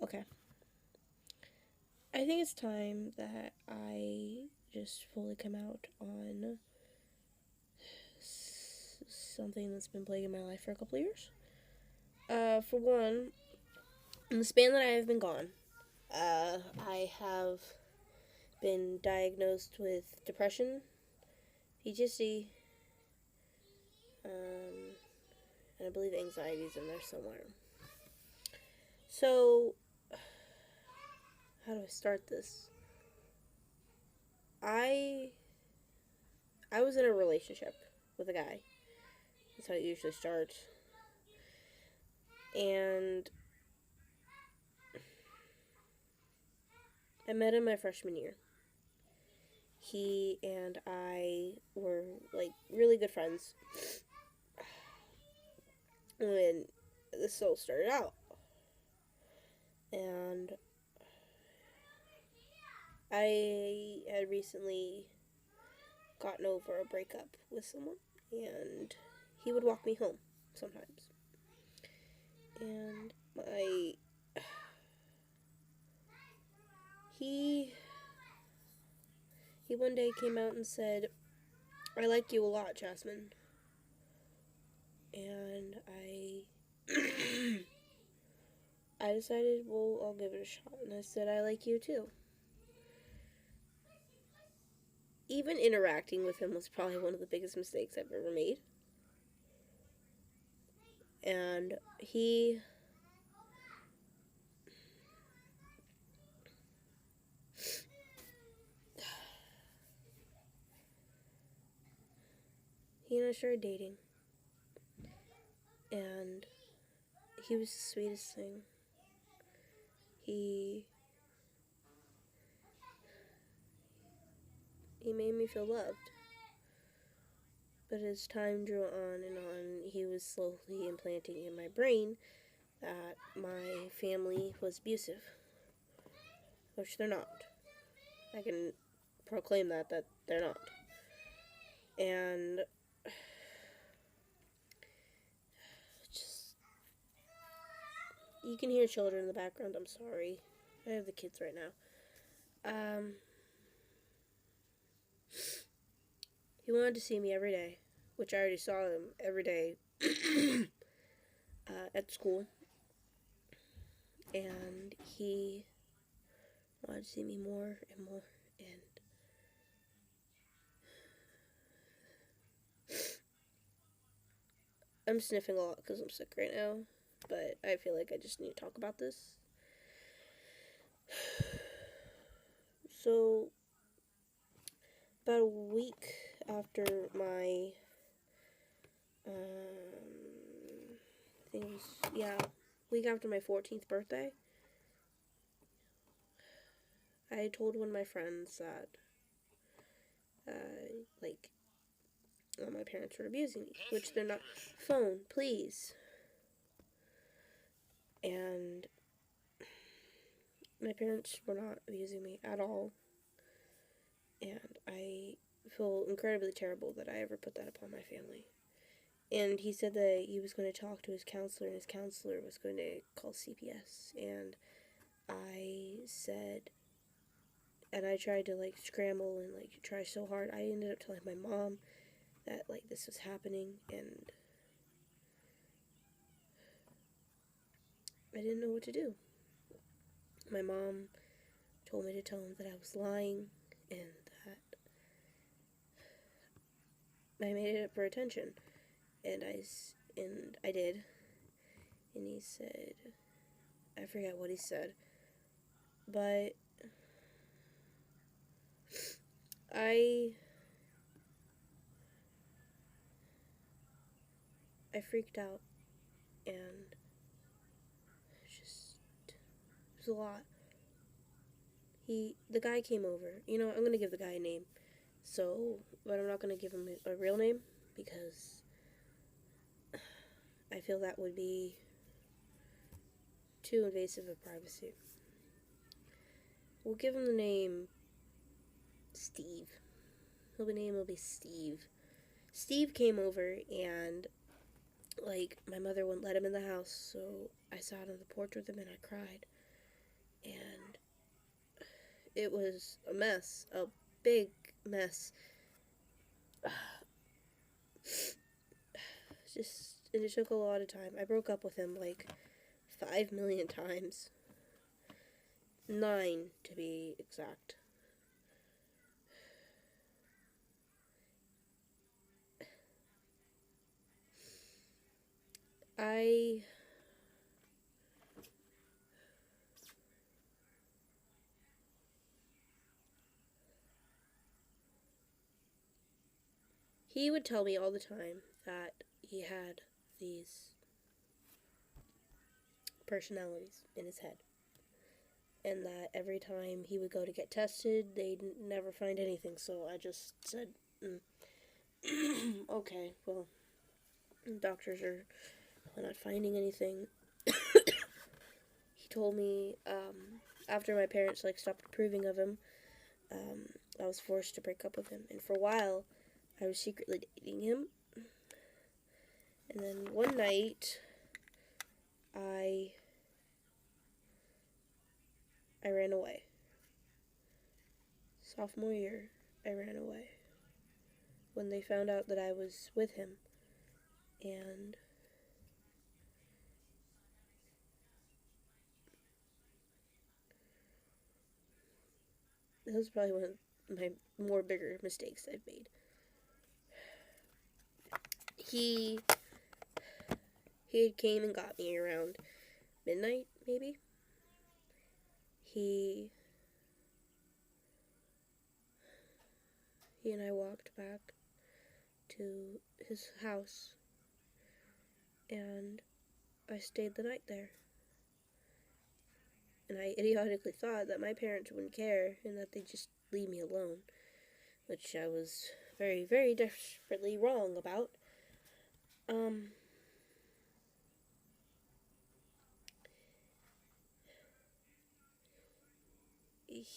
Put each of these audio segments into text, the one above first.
Okay. I think it's time that I just fully come out on something that's been plaguing my life for a couple of years. For one, in the span that I have been gone, I have been diagnosed with depression, PTSD, and I believe anxiety's in there somewhere. So, how do I start this? I I was in a relationship with a guy. That's how it usually starts. And I met him my freshman year. He and I were like really good friends when this all started out. And I had recently gotten over a breakup with someone, and he would walk me home sometimes. And he he one day came out and said, "I like you a lot, Jasmine." And I decided, well, I'll give it a shot. And I said, "I like you too." Even interacting with him was probably one of the biggest mistakes I've ever made. And he and I started dating. And he was the sweetest thing. He he made me feel loved. But as time drew on, he was slowly implanting in my brain that my family was abusive, which they're not. I can proclaim that they're not. And just, you can hear children in the background. I'm sorry. I have the kids right now. He wanted to see me every day, which I already saw him every day at school. And he wanted to see me more and more. And I'm sniffing a lot because I'm sick right now. But I feel like I just need to talk about this. So, about a week after my, I think it was, week after my 14th birthday, I told one of my friends that, my parents were abusing me, which they're not. Phone, please. And my parents were not abusing me at all. And I feel incredibly terrible that I ever put that upon my family. And he said that he was going to talk to his counselor, and his counselor was going to call CPS. And I said, and I tried to, scramble and, try so hard. I ended up telling my mom that, this was happening, and I didn't know what to do. My mom told me to tell him that I was lying, and that I made it up for attention. And I did. And he said, I forget what he said, but I freaked out, and it was a lot. The guy came over. I'm gonna give the guy a name. But I'm not gonna give him a real name because I feel that would be too invasive of privacy. We'll give him the name Steve. His name will be Steve. Steve came over, and my mother wouldn't let him in the house, so I sat on the porch with him and I cried. it was a mess, a big mess. It just took a lot of time. I broke up with him like 5 million times. 9 to be exact. I He would tell me all the time that he had these personalities in his head, and that every time he would go to get tested, they'd never find anything. So I just said, okay, well, doctors are not finding anything. He told me, after my parents stopped approving of him, I was forced to break up with him, and for a while, I was secretly dating him. And then one night, I ran away. Sophomore year, I ran away when they found out that I was with him, and that was probably one of my more bigger mistakes I've made. He came and got me around midnight, maybe. He and I walked back to his house, and I stayed the night there. And I idiotically thought that my parents wouldn't care and that they'd just leave me alone, which I was very, very desperately wrong about.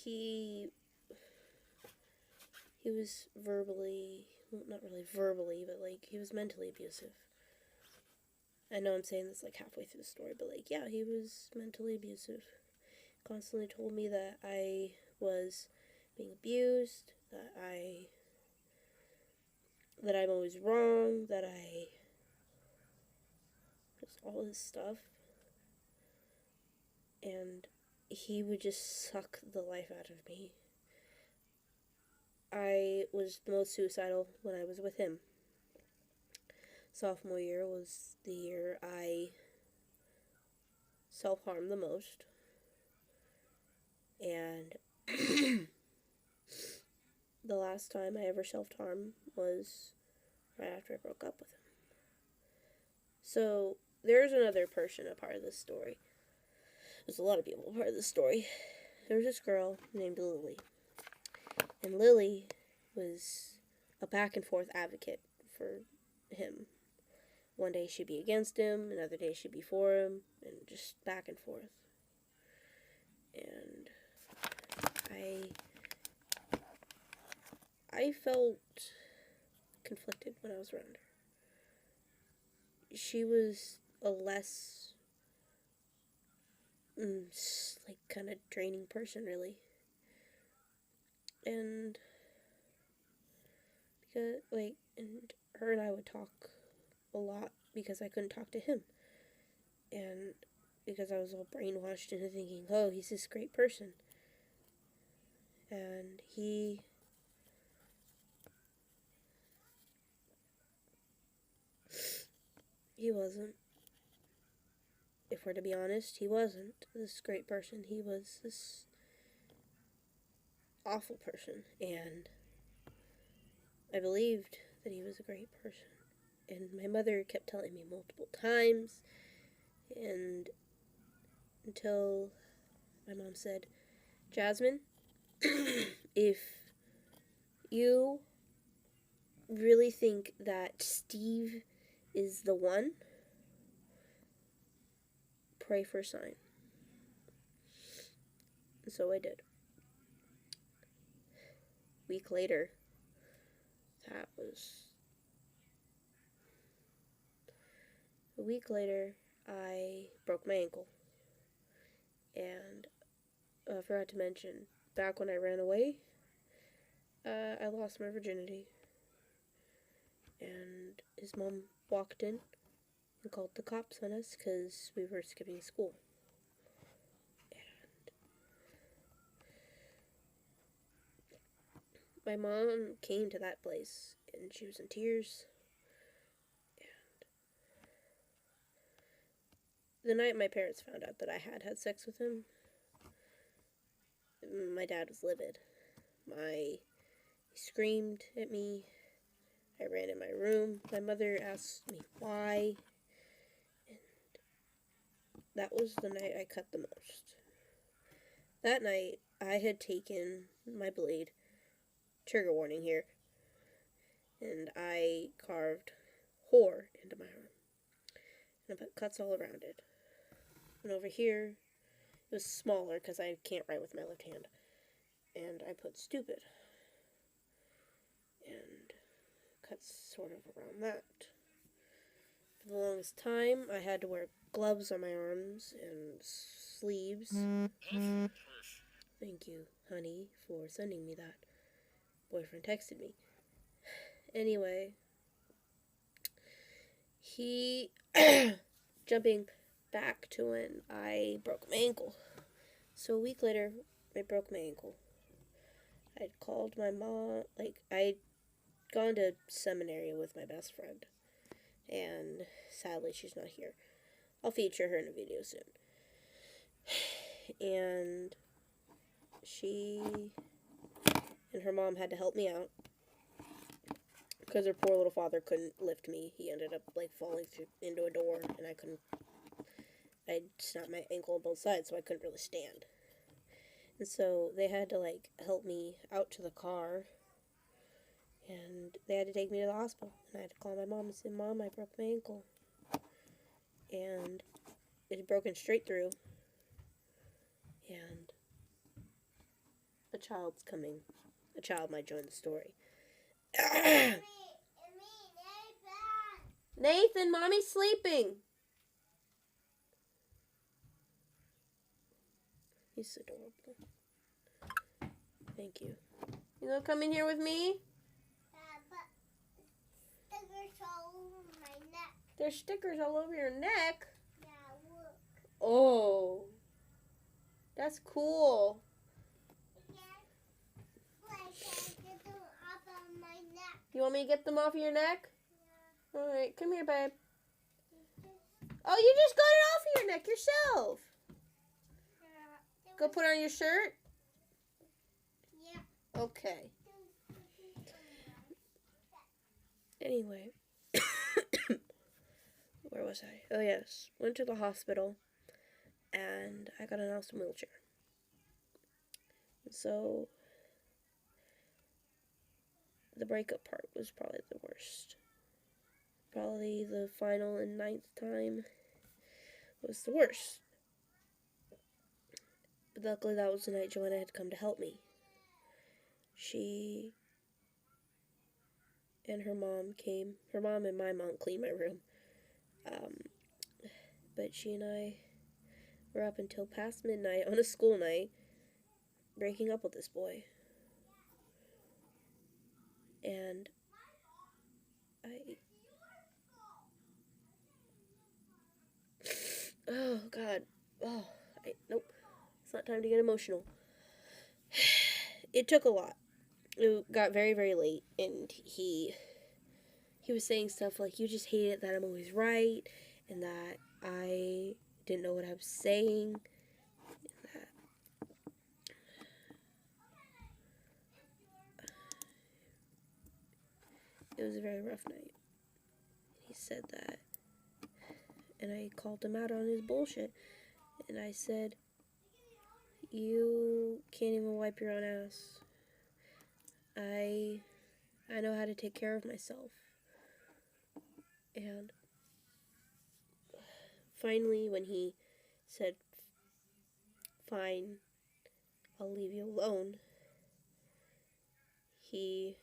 He was verbally, well, not really verbally, but he was mentally abusive. I know I'm saying this halfway through the story, but yeah, he was mentally abusive. Constantly told me that I was being abused, that I'm always wrong, that just all this stuff. And he would just suck the life out of me. I was the most suicidal when I was with him. Sophomore year was the year I self-harmed the most. And the last time I ever self-harmed was right after I broke up with him. So there's another person a part of this story. There's a lot of people a part of this story. There was this girl named Lily. And Lily was a back and forth advocate for him. One day she'd be against him, another day she'd be for him, and just back and forth. And I felt conflicted when I was around her. She was a less, kind of draining person, really. And because, and her and I would talk a lot because I couldn't talk to him. And because I was all brainwashed into thinking, oh, he's this great person. And he wasn't. If we're to be honest, he wasn't this great person. He was this awful person. And I believed that he was a great person. And my mother kept telling me multiple times. And until my mom said, Jasmine, if you really think that Steve is the one, pray for a sign. And so I did. A week later, I broke my ankle. And I forgot to mention, back when I ran away, I lost my virginity. And his mom walked in and called the cops on us because we were skipping school. My mom came to that place, and she was in tears. And the night my parents found out that I had sex with him, my dad was livid. He screamed at me. I ran in my room. My mother asked me why. And that was the night I cut the most. That night, I had taken my blade, trigger warning here, and I carved whore into my arm. And I put cuts all around it. And over here, it was smaller because I can't write with my left hand. And I put stupid. And cuts sort of around that. For the longest time, I had to wear gloves on my arms and sleeves. Thank you, honey, for sending me that. Boyfriend texted me. Anyway, he jumping back to when I broke my ankle. So a week later, I broke my ankle. I'd called my mom, I'd gone to seminary with my best friend. And sadly, she's not here. I'll feature her in a video soon. And she and her mom had to help me out because her poor little father couldn't lift me. He ended up falling into a door, and I snapped my ankle on both sides, so I couldn't really stand. And so they had to help me out to the car, and they had to take me to the hospital. And I had to call my mom and say, "Mom, I broke my ankle," and it had broken straight through, and a child's coming. A child might join the story. Nathan, Mommy's sleeping. He's adorable. Thank you. You gonna come in here with me? Yeah, but stickers all over my neck. There's stickers all over your neck? Yeah, look. Oh. That's cool. Get them off of my neck. You want me to get them off your neck? Yeah. Alright, come here, babe. Oh, you just got it off of your neck yourself. Go put on your shirt? Yeah. Okay. Anyway. Where was I? Oh, yes. Went to the hospital, and I got announced in a wheelchair. So, the breakup part was probably the worst. Probably the final and 9th time was the worst. But luckily that was the night Joanna had come to help me. She and her mom came. Her mom and my mom cleaned my room. But she and I were up until past midnight on a school night breaking up with this boy. And oh, God. Oh, nope. It's not time to get emotional. It took a lot. It got very, very late, and he was saying stuff like, "You just hate it that I'm always right, and that I didn't know what I was saying." That it was a very rough night. He said that, and I called him out on his bullshit, and I said, "You can't even wipe your own ass. I know how to take care of myself." And finally, when he said, "Fine, I'll leave you alone," he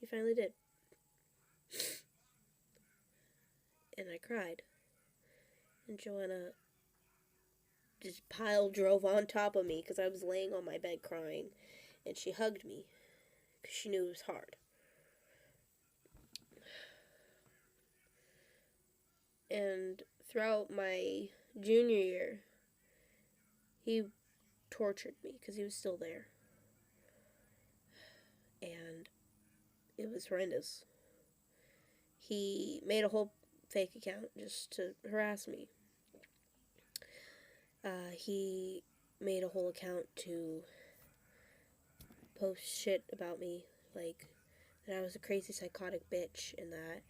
finally did. And I cried. And Joanna just pile drove on top of me because I was laying on my bed crying, and she hugged me because she knew it was hard. And throughout my junior year, he tortured me because he was still there. And it was horrendous. He made a whole fake account just to harass me. He made a whole account to post shit about me, like that I was a crazy psychotic bitch and that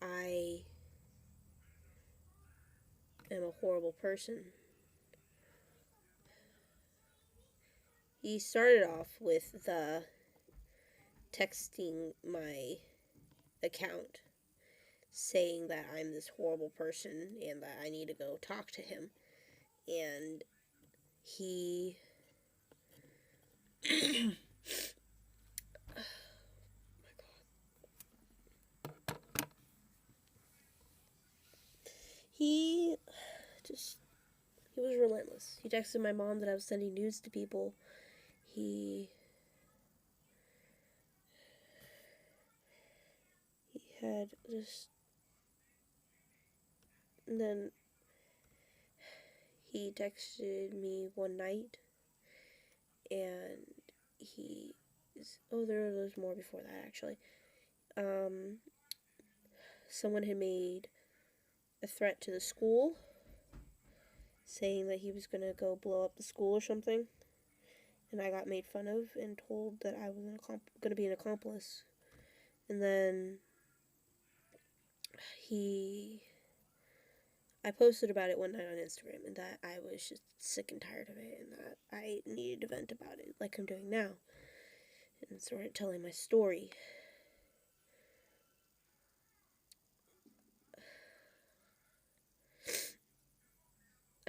I am a horrible person. He started off with the texting my account saying that I'm this horrible person and that I need to go talk to him. And he he just he was relentless. He texted my mom that I was sending nudes to people. He had just, and then he texted me one night, and there was more before that actually. Someone had made a threat to the school, saying that he was gonna go blow up the school or something, and I got made fun of and told that I was gonna be an accomplice. And then I posted about it one night on Instagram, and that I was just sick and tired of it, and that I needed to vent about it, like I'm doing now, and started telling my story.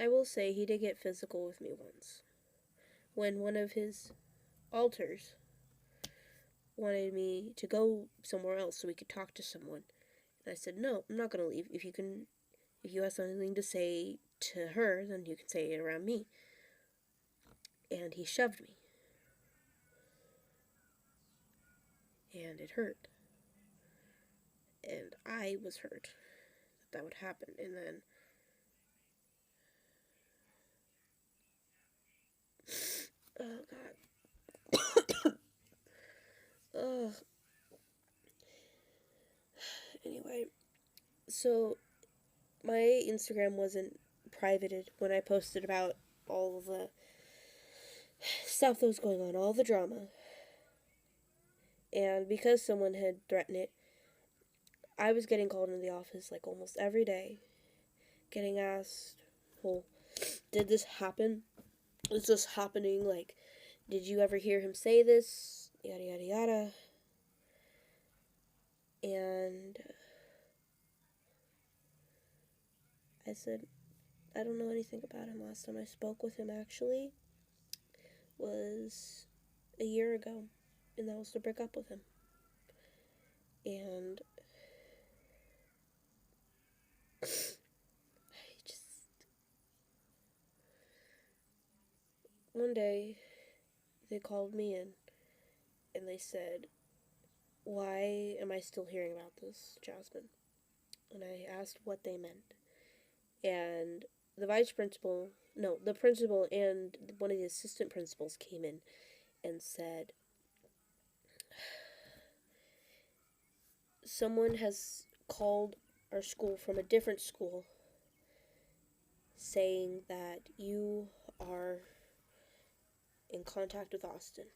I will say he did get physical with me once, when one of his alters wanted me to go somewhere else so we could talk to someone. And I said, no, I'm not going to leave. If you have something to say to her, then you can say it around me. And he shoved me. And it hurt. And I was hurt that would happen. And then oh god. Ugh. Anyway, so my Instagram wasn't privated when I posted about all of the stuff that was going on, all the drama. And because someone had threatened it, I was getting called into the office like almost every day, getting asked, well, did this happen? Is this happening? Like, did you ever hear him say this? Yada, yada, yada. And I said, I don't know anything about him. Last time I spoke with him, actually, was a year ago. And that was to break up with him. And one day, they called me in, and they said, why am I still hearing about this, Jasmine? And I asked what they meant. And the principal and one of the assistant principals came in and said, someone has called our school from a different school saying that you are in contact with Austin.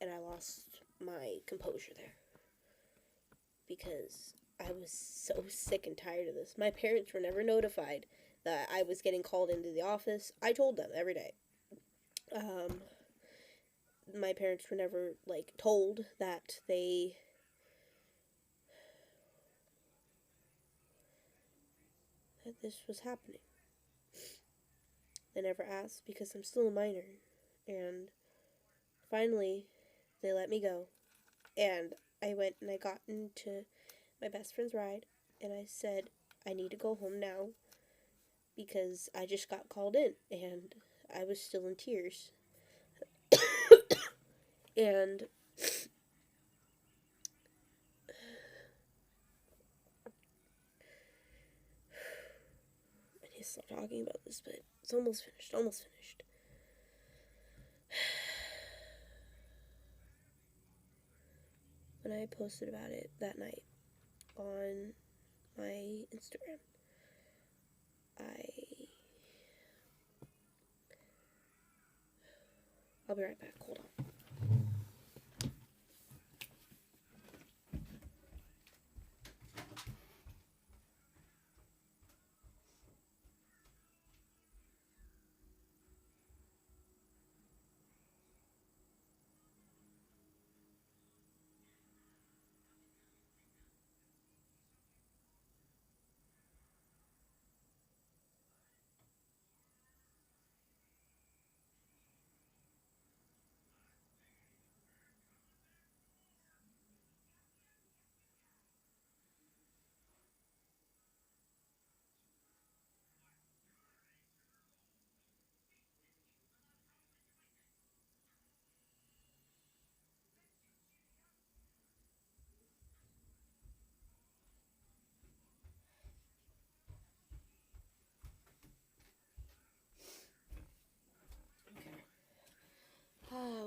And I lost my composure there because I was so sick and tired of this. My parents were never notified that I was getting called into the office. I told them every day. My parents were never, told that that this was happening. They never asked because I'm still a minor. And finally, they let me go. And I went and I got into my best friend's ride. And I said, I need to go home now. because I just got called in and I was still in tears. And I need to stop talking about this, but it's almost finished. Almost finished. When I posted about it that night on my Instagram, I'll be right back. Hold on.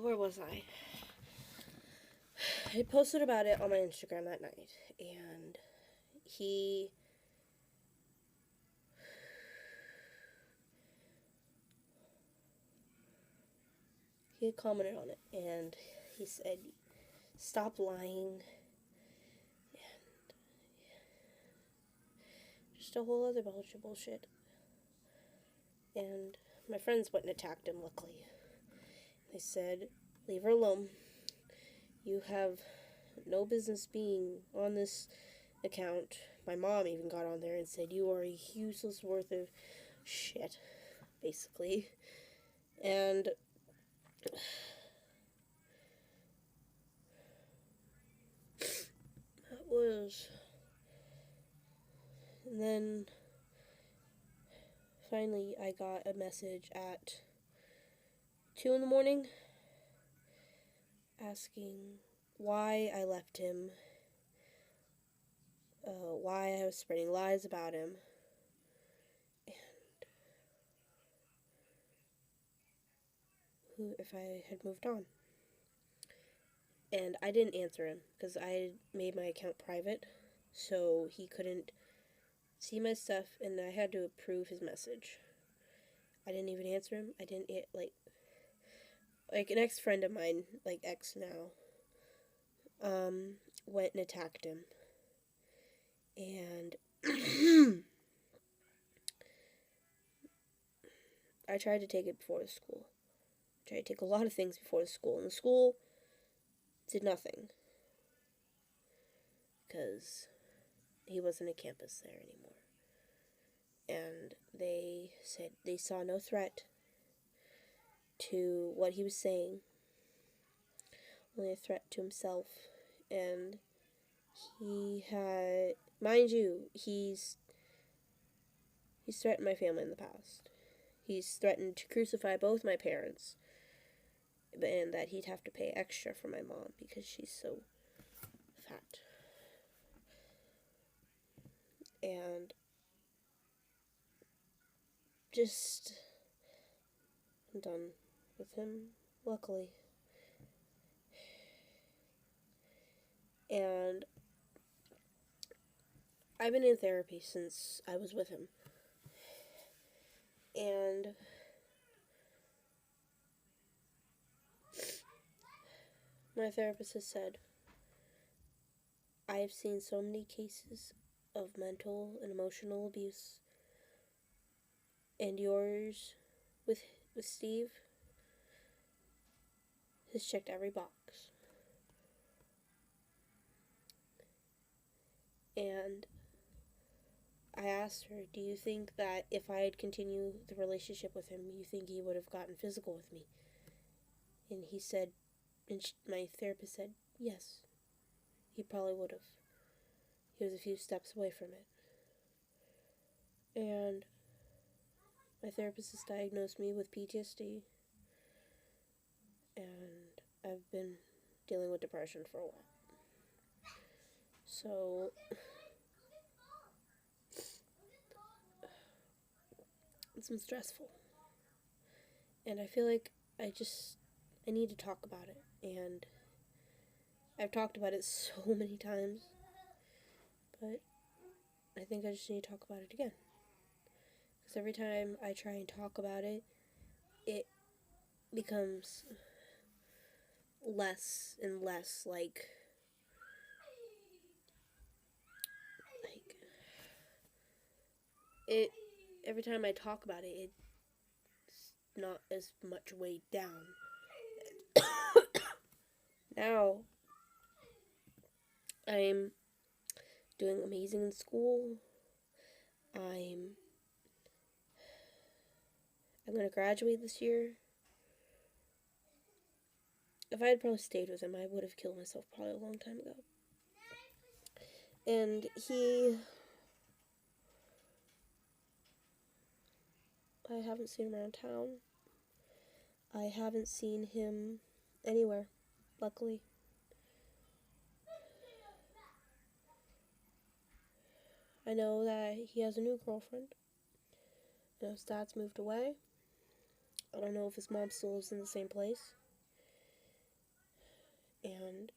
Where was I? I posted about it on my Instagram that night, and he had commented on it, and he said, "Stop lying," and just a whole other bunch of bullshit. And my friends went and attacked him, luckily. They said, "Leave her alone. You have no business being on this account." My mom even got on there and said, "You are a useless worth of shit," basically. And that was... And then finally I got a message at 2 in the morning asking why I left him, why I was spreading lies about him, and if I had moved on. And I didn't answer him because I made my account private, so he couldn't see my stuff, and I had to approve his message. I didn't even answer him. I didn't, like an ex-friend of mine, like ex now, went and attacked him. And I tried to take it before the school. I tried to take a lot of things before the school, and the school did nothing because he wasn't a campus there anymore. And they said they saw no threat to what he was saying, only a threat to himself. And he had, mind you, he's threatened my family in the past. He's threatened to crucify both my parents, and that he'd have to pay extra for my mom because she's so fat. And just, I'm done with him, luckily. And I've been in therapy since I was with him. And my therapist has said, I have seen so many cases of mental and emotional abuse, and yours with Steve has checked every box. And I asked her, do you think that if I had continued the relationship with him, you think he would have gotten physical with me? And he said, my therapist said, yes, he probably would have. He was a few steps away from it. And My therapist has diagnosed me with PTSD, and I've been dealing with depression for a while. So, it's been stressful. And I feel like I need to talk about it. And I've talked about it so many times, but I think I just need to talk about it again. Because every time I try and talk about it, it becomes less and less like it. Every time I talk about it, it's not as much weighed down. Now I'm doing amazing in school. I'm I'm gonna graduate this year. If I had probably stayed with him, I would have killed myself probably a long time ago. And I haven't seen him around town. I haven't seen him anywhere, luckily. I know that he has a new girlfriend. I know his dad's moved away. I don't know if his mom still lives in the same place. And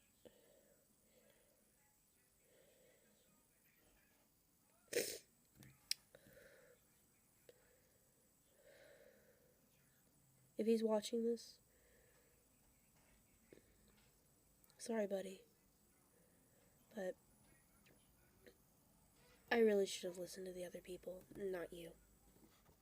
if he's watching this, sorry, buddy. But I really should have listened to the other people, not you.